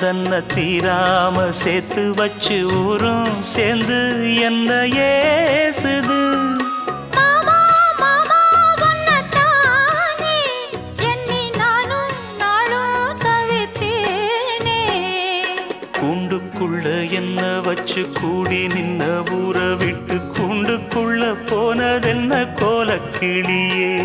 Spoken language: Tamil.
தன்னை தீராம சேர்த்து வச்சு ஊரும் சேர்ந்து என்ன ஏசுது. கூண்டுக்குள்ள என்ன வச்சு கூடி நின்ன ஊரை விட்டு கூண்டுக்குள்ள போனதென்ன கோலக்கிளியே.